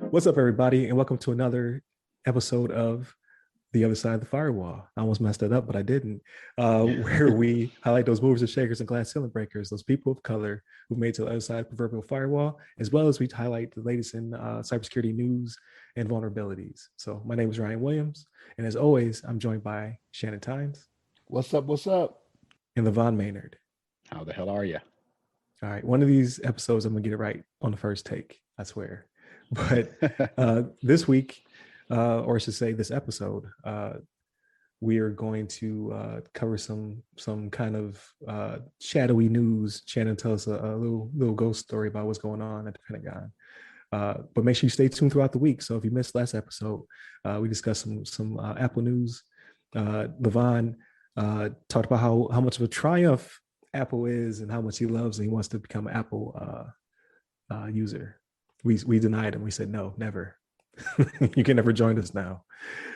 What's up, everybody, and welcome to another episode of The Other Side of the Firewall. I almost messed it up, but I didn't. Where we highlight those movers and shakers and glass ceiling breakers, those people of color who made it to the other side of the proverbial firewall, as well as we highlight the latest in cybersecurity news and vulnerabilities. So my name is Ryan Williams, and as always, I'm joined by Shannon Tynes. What's up? What's up? And LeVon Maynard. How the hell are you? All right, one of these episodes, I'm going to get it right on the first take, I swear. But this week, or I should say this episode, we are going to cover some kind of shadowy news. Shannon, tell us a little ghost story about what's going on at the Pentagon. But make sure you stay tuned throughout the week. So if you missed last episode, we discussed some Apple news. LeVon talked about how much of a triumph Apple is and how much he loves, and he wants to become an Apple user. We denied him. We said, no, never. You can never join us now.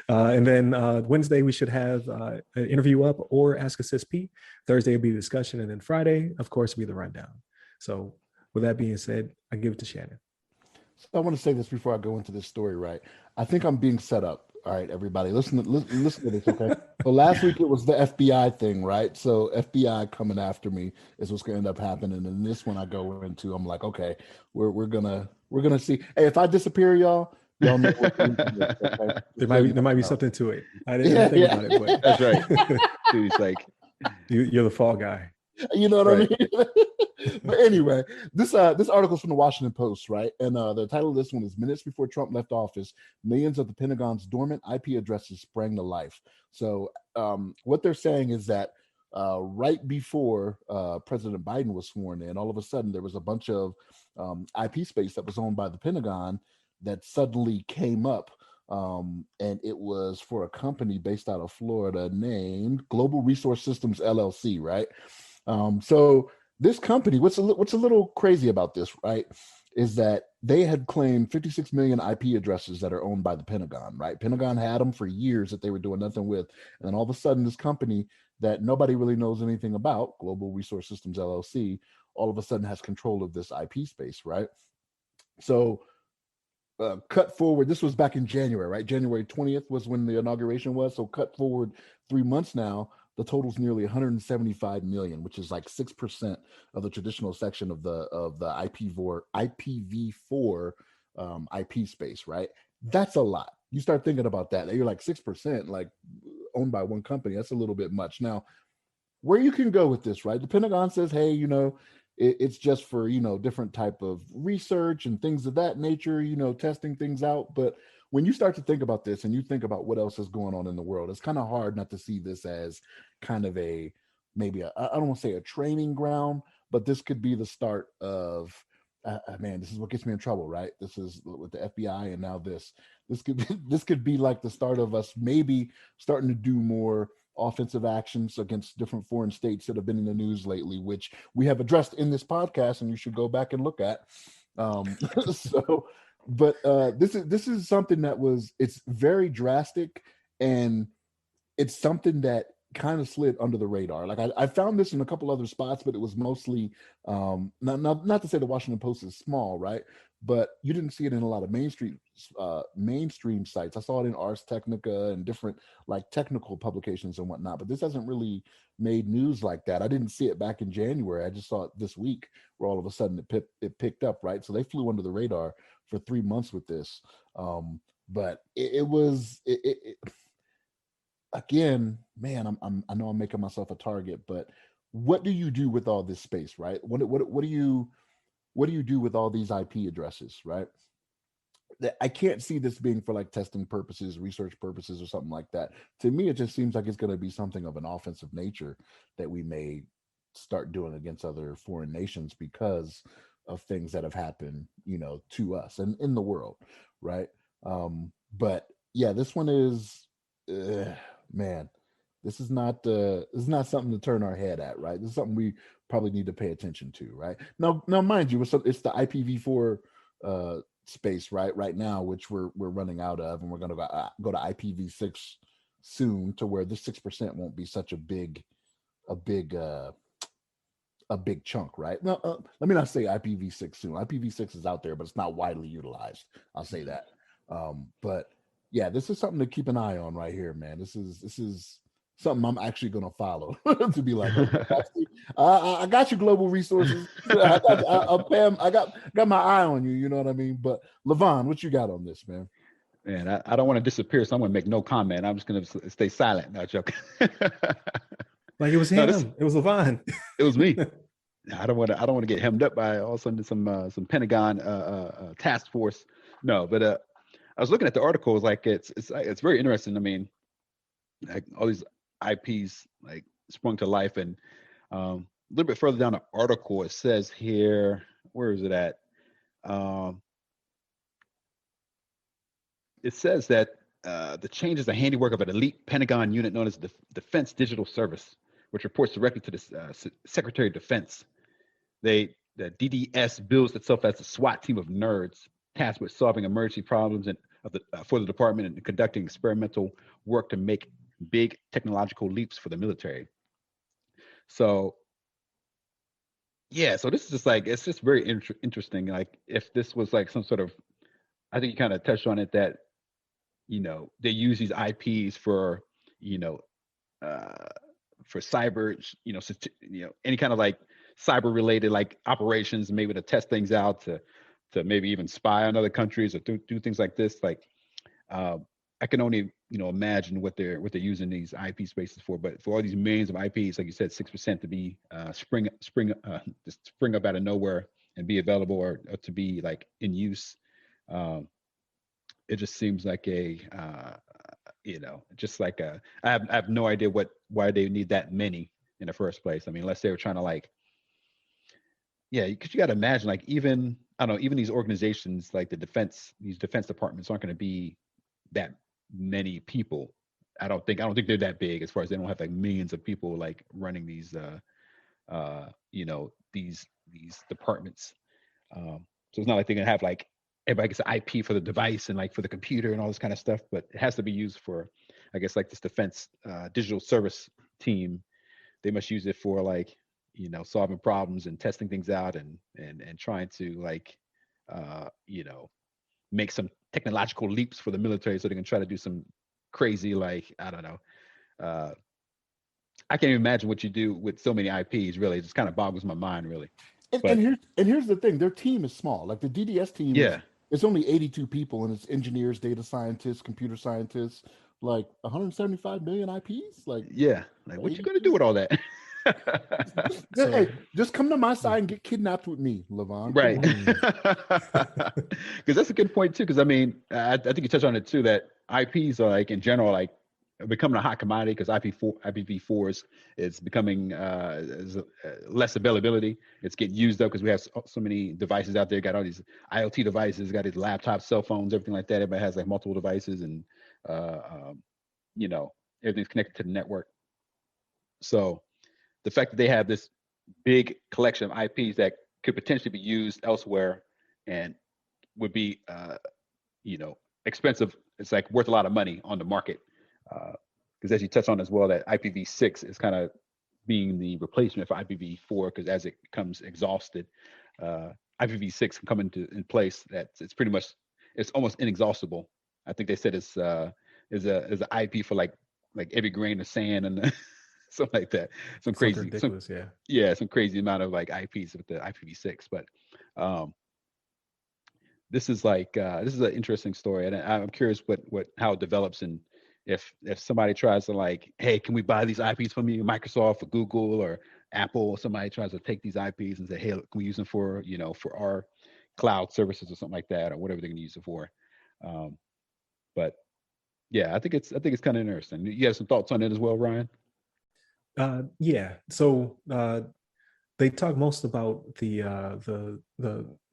And then Wednesday, we should have an interview up or Ask Us SP. Thursday will be the discussion. And then Friday, of course, will be the rundown. So with that being said, I give it to Shannon. So I want to say this before I go into this story, right? I think I'm being set up. All right, everybody, listen to this, okay? So last week it was the FBI thing, right? So FBI coming after me is what's going to end up happening. And this one I go into, I'm like, okay, we're gonna see. Hey, if I disappear, y'all know what okay? There might be something to it. I didn't think about it, but that's right. Dude, he's like, you're the fall guy. You know what I mean? But anyway, this article's from the Washington Post, right? And the title of this one is "Minutes Before Trump Left Office, Millions of the Pentagon's Dormant IP Addresses Sprang to Life." So what they're saying is that right before President Biden was sworn in, all of a sudden there was a bunch of IP space that was owned by the Pentagon that suddenly came up. And it was for a company based out of Florida named Global Resource Systems LLC, right? So this company, what's a little crazy about this, right, is that they had claimed 56 million IP addresses that are owned by the Pentagon, right? Pentagon had them for years that they were doing nothing with. And then all of a sudden, this company that nobody really knows anything about, Global Resource Systems LLC, all of a sudden has control of this IP space, right? So cut forward, this was back in January, right? January 20th was when the inauguration was. So cut forward 3 months now, the total's nearly 175 million, which is like 6% of the traditional section of the IPv4 IP space, right? That's a lot. You start thinking about that. You're like 6%, like owned by one company. That's a little bit much. Now, where you can go with this, right? The Pentagon says, hey, it's just for, different type of research and things of that nature, testing things out. But when you start to think about this and you think about what else is going on in the world, it's kind of hard not to see this as kind of I don't want to say a training ground, but this could be the start of, man, this is what gets me in trouble, right? This is with the FBI, and now this could be like the start of us maybe starting to do more offensive actions against different foreign states that have been in the news lately, which we have addressed in this podcast, and you should go back and look at. But this is something it's very drastic, and it's something that kind of slid under the radar. Like I found this in a couple other spots, but it was mostly not to say the Washington Post is small, right? But you didn't see it in a lot of mainstream sites. I saw it in Ars Technica and different like technical publications and whatnot, but this hasn't really made news like that. I didn't see it back in January. I just saw it this week where all of a sudden it picked up, right? So they flew under the radar for 3 months with this. But it was again, man, I know I'm making myself a target, but what do you do with all this space, right? What do you do with all these IP addresses, right? I can't see this being for like testing purposes, research purposes, or something like that. To me, it just seems like it's going to be something of an offensive nature that we may start doing against other foreign nations because of things that have happened, to us and in the world, right? But yeah, this one is, man, this is not something to turn our head at, right? This is something we probably need to pay attention to, right? Now, mind you, it's the IPv4 space, right now, which we're running out of, and we're going to go to IPv6 soon, to where this 6% won't be such a big a big chunk, right? No, let me not say IPv6 soon. IPv6 is out there, but it's not widely utilized. I'll say that. But yeah, this is something to keep an eye on right here, man. This is something I'm actually going to follow to be like, okay, I got you, global resources. Pam, I got my eye on you. You know what I mean? But LeVon, what you got on this, man? Man, I don't want to disappear, so I'm going to make no comment. I'm just going to stay silent. No joking. Like it was him. It was LeVon. It was me. I don't want to get hemmed up by all of a sudden some Pentagon task force. No, but I was looking at the article. Like it's very interesting. I mean, like all these IPs like sprung to life, and a little bit further down the article, it says here, where is it at? It says that the change is the handiwork of an elite Pentagon unit known as the Defense Digital Service, which reports directly to the Secretary of Defense. The DDS bills itself as a SWAT team of nerds tasked with solving emergency problems for the department and conducting experimental work to make big technological leaps for the military. So, yeah, so this is just like, it's just very interesting. Like if this was like some sort of, I think you kind of touched on it, that, you know, they use these IPs for, for cyber, any kind of like cyber related like operations, maybe to test things out, to maybe even spy on other countries or do things like this. Like I can only imagine what they're using these IP spaces for. But for all these millions of IPs, like you said, 6% to be just spring up out of nowhere and be available or to be like in use. It just seems like just like I have no idea why they need that many in the first place. I mean, unless they were trying to like, yeah, because you got to imagine, like, even these organizations like these defense departments aren't going to be that many people. I don't think they're that big, as far as they don't have like millions of people like running these these departments. So it's not like they're gonna have like everybody gets an IP for the device and like for the computer and all this kind of stuff, but it has to be used for, I guess, like this defense digital service team. They must use it for like, solving problems and testing things out and trying to like, make some technological leaps for the military so they can try to do some crazy, like, I don't know. I can't even imagine what you do with so many IPs, really. It just kind of boggles my mind, really. And here's the thing, their team is small. Like the DDS team it's only 82 people, and it's engineers, data scientists, computer scientists, like 175 million IPs. Like, yeah, like what you gonna do with all that? Just come to my side and get kidnapped with me, LeVon. Right. Because that's a good point too. Because I mean, I think you touched on it too, that IPs are like in general like becoming a hot commodity, because IPv4 is becoming less availability. It's getting used up because we have so many devices out there. Got all these IoT devices, got these laptops, cell phones, everything like that. Everybody has like multiple devices, and everything's connected to the network. So the fact that they have this big collection of IPs that could potentially be used elsewhere and would be expensive, it's like worth a lot of money on the market. Because as you touched on as well, that IPv6 is kind of being the replacement for IPv4, because as it becomes exhausted, IPv6 can come in place. That it's almost inexhaustible. I think they said it's is an IP for like every grain of sand and something like that. Some crazy, ridiculous, some crazy amount of like IPs with the IPv6. But this is an interesting story, and I'm curious how it develops, and if somebody tries to like, hey, can we buy these IPs from you, Microsoft or Google or Apple, or somebody tries to take these IPs and say, hey, look, can we use them for for our cloud services or something like that, or whatever they're going to use it for. But yeah, I think it's kind of interesting. You have some thoughts on it as well, Ryan? Yeah. So they talk most about the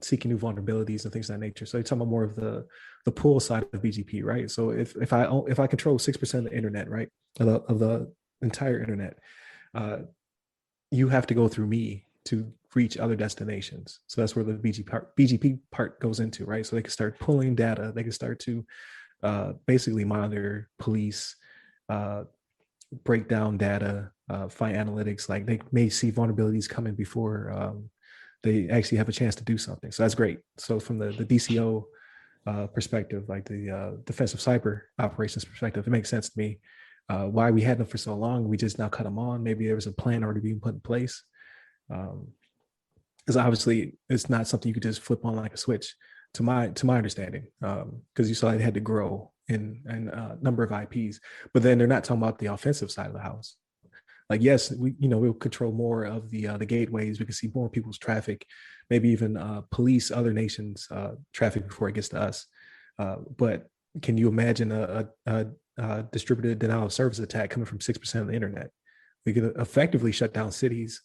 seeking new vulnerabilities and things of that nature. So they talk about more of the pull side of BGP, right? So if I control 6% of the internet, right, of the entire internet, you have to go through me to reach other destinations. So that's where the BGP part goes into, right? So they can start pulling data. They can start to basically monitor, police, break down data, find analytics. Like they may see vulnerabilities coming before they actually have a chance to do something. So that's great. So from the DCO perspective, like the defensive cyber operations perspective, it makes sense to me. Why we had them for so long, we just now cut them on. Maybe there was a plan already being put in place. Because obviously it's not something you could just flip on like a switch, to my understanding. Because you saw it had to grow in number of IPs, but then they're not talking about the offensive side of the house. Like, yes, we'll control more of the gateways. We can see more people's traffic, maybe even police other nations' traffic before it gets to us. But can you imagine a distributed denial of service attack coming from 6% of the internet? We could effectively shut down cities,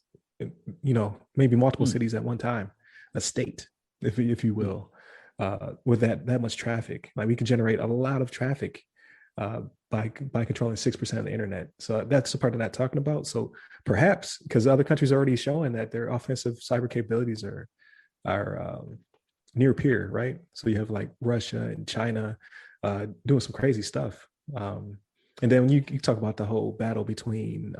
maybe multiple cities at one time, a state, if you will, with that much traffic. Like we can generate a lot of traffic by controlling 6% of the internet. So that's the part I'm not talking about. So perhaps because other countries are already showing that their offensive cyber capabilities are near peer, right? So you have like Russia and China doing some crazy stuff. And then when you talk about the whole battle between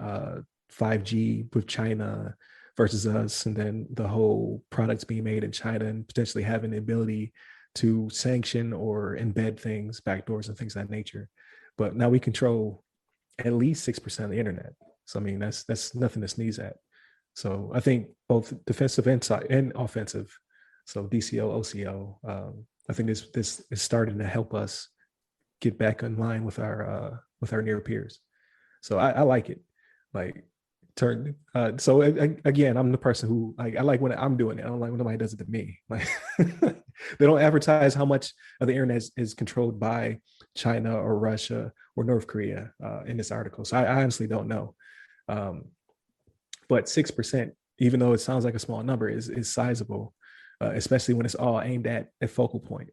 5G with China versus us, and then the whole products being made in China and potentially having the ability to sanction or embed things, backdoors and things of that nature. But now we control at least 6% of the internet. So I mean, that's nothing to sneeze at. So I think both defensive and offensive, so DCO, OCO, I think this is starting to help us get back in line with our near peers. So I like it. Like so again, I'm the person who I like when I'm doing it. I don't like when nobody does it to me. Like they don't advertise how much of the internet is controlled by China or Russia or North Korea in this article. So I honestly don't know. But 6%, even though it sounds like a small number, is sizable, especially when it's all aimed at a focal point,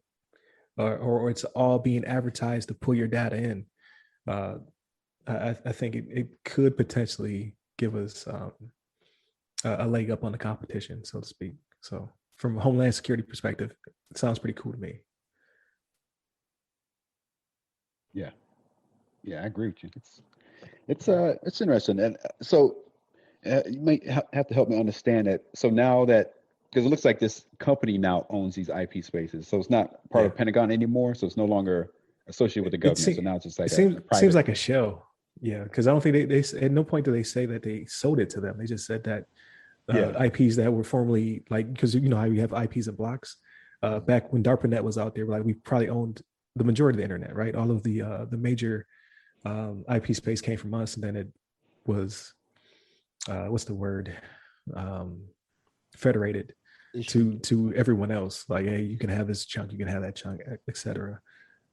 or it's all being advertised to pull your data in. I think it could potentially give us a leg up on the competition, so to speak. So from a homeland security perspective, it sounds pretty cool to me. Yeah, I agree with you. It's interesting, and so you might have to help me understand that. So now that, because it looks like this company now owns these IP spaces, so it's not part of Pentagon anymore. So it's no longer associated with the government. So now it's just like it seems like a show. Yeah, because I don't think they at no point do they say that they sold it to them. They just said that IPs that were formerly, like, because you know how you have IPs and blocks. Back when DARPANET was out there, like we probably owned the majority of the internet, right? All of the major IP space came from us, and then it was what's the word, federated to everyone else. Like, hey, you can have this chunk, you can have that chunk, etc.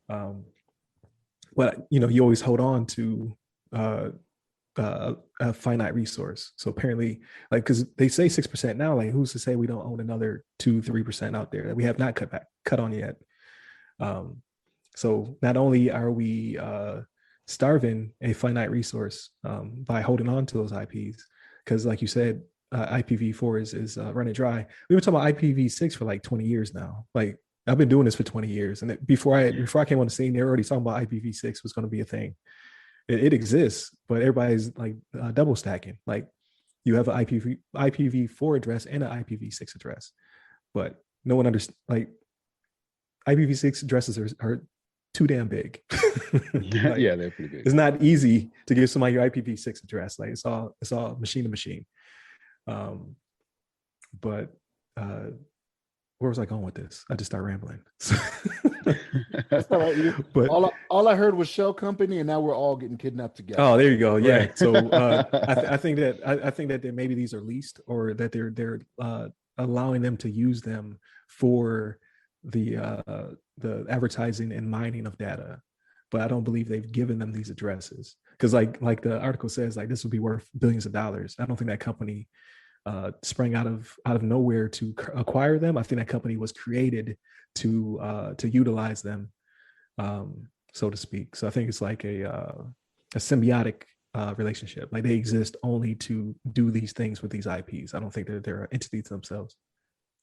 But you always hold on to a finite resource. So apparently, like, because they say 6% now, like who's to say we don't own another 2-3% out there that we have not cut on yet. So not only are we starving a finite resource by holding on to those IPs, because like you said, IPv4 is running dry. We were talking about IPv6 for like 20 years now. Like I've been doing this for 20 years, and before I came on the scene, they were already talking about IPv6 was going to be a thing. It exists, but everybody's like double stacking. Like you have an IPv4 address and an IPv6 address, but no one understands. Like IPv6 addresses are too damn big. Like, yeah, they're pretty big. It's not easy to give somebody your IPv6 address. Like it's all machine to machine. But where was I going with this? I just started rambling. That's all right. But all I heard was shell company, and now we're all getting kidnapped together. Oh, there you go. Yeah. Right. So I think that maybe these are leased, or that they're allowing them to use them for the advertising and mining of data. But I don't believe they've given them these addresses, because like the article says, like this would be worth billions of dollars. I don't think that company sprang out of nowhere to acquire them. I think that company was created to utilize them, so to speak. So I think it's like a symbiotic relationship. Like they exist only to do these things with these IPs. I don't think they're entities themselves.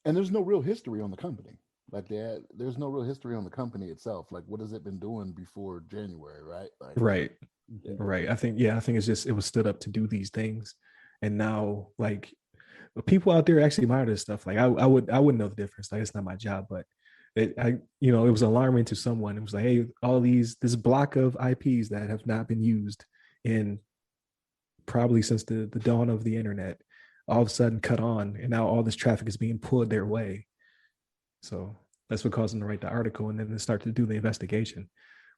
And there's no real history on the company, Like there's no real history on the company itself. Like, what has it been doing before January, right? Like, Right. Yeah. Right. I think it's just it was stood up to do these things. And now like people out there actually admire this stuff. Like I wouldn't know the difference. Like it's not my job, but it was alarming to someone. It was like, hey, all this block of IPs that have not been used in probably since the dawn of the internet, all of a sudden cut on, and now all this traffic is being pulled their way. So that's what caused them to write the article and then they start to do the investigation.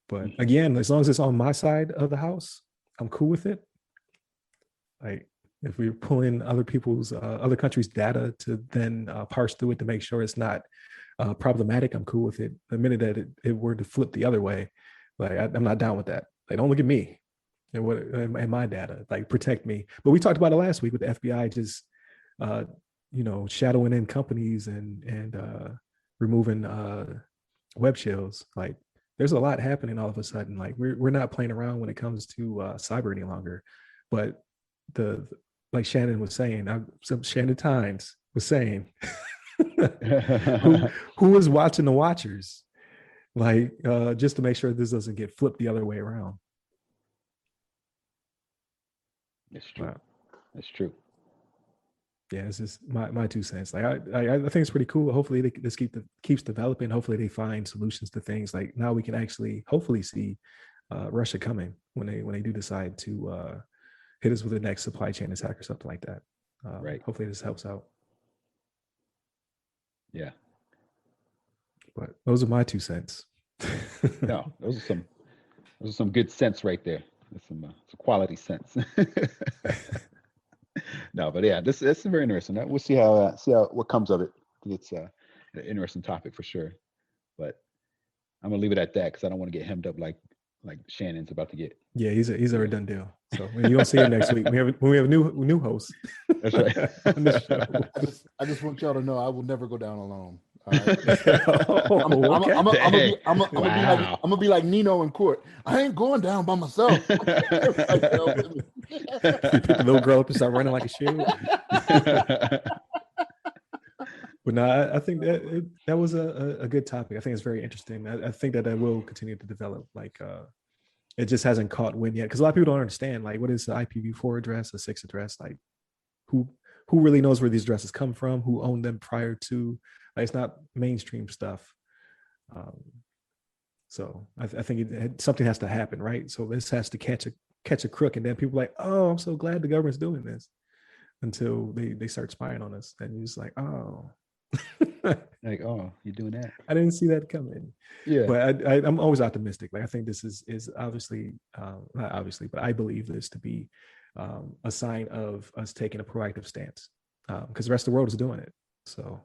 But again, as long as it's on my side of the house, I'm cool with it. Like if we're pulling other people's other countries' data to then parse through it to make sure it's not problematic, I'm cool with it. The minute that it were to flip the other way, like I'm not down with that. Like don't look at me and my data. Like protect me. But we talked about it last week with the FBI just shadowing in companies and removing web shells. Like there's a lot happening all of a sudden. Like we're not playing around when it comes to cyber any longer. But like Shannon was saying, Shannon Tynes was saying, who is watching the watchers? Like just to make sure this doesn't get flipped the other way around. That's true. Wow. That's true. Yeah, it's just my 2 cents. Like I think it's pretty cool. Hopefully this keeps developing. Hopefully they find solutions to things. Like now we can actually hopefully see Russia coming when they do decide to hit us with the next supply chain attack or something like that. Right. Hopefully this helps out. Yeah. But those are my 2 cents. No, those are some good sense right there. That's some quality sense. No, but yeah, this is very interesting. We'll see how what comes of it. I think it's an interesting topic for sure. But I'm gonna leave it at that because I don't want to get hemmed up like Shannon's about to get. Yeah, he's a done deal. So when you don't see him next week, we have a new host. That's right. On this show. I just want y'all to know I will never go down alone. I'm gonna be like Nino in court. I ain't going down by myself. You pick the little girl up and start running like a shield. But no, I think that was a good topic. I think it's very interesting. I think that will continue to develop. Like it just hasn't caught wind yet because a lot of people don't understand. Like, what is the IPv4 address, a 6 address? Like, who really knows where these addresses come from? Who owned them prior to? Like, it's not mainstream stuff. So I think something has to happen, right? So this has to catch a crook, and then people are like, oh, I'm so glad the government's doing this, until they start spying on us, and you're just like, oh. Like, oh, you're doing that. I didn't see that coming. Yeah, but I'm always optimistic. Like I think this is obviously not obviously, but I believe this to be a sign of us taking a proactive stance because the rest of the world is doing it. So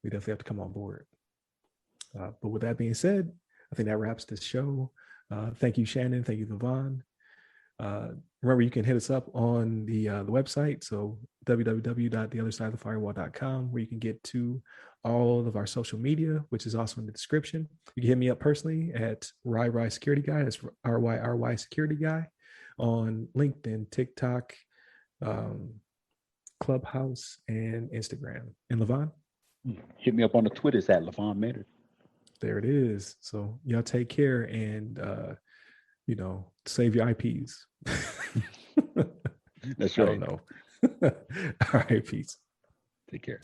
we definitely have to come on board. But with that being said, I think that wraps this show. Thank you, Shannon. Thank you, LeVon. Remember, you can hit us up on the website, so www.theothersideofthefirewall.com, where you can get to all of our social media, which is also in the description. You can hit me up personally at RY Security Guy. That's RYRY Security Guy on LinkedIn, TikTok, Clubhouse, and Instagram. And LeVon? Hit me up on the Twitters at LeVon Maynard. There it is. So y'all take care and save your IPs. That's right. I don't know. All right, peace. Take care.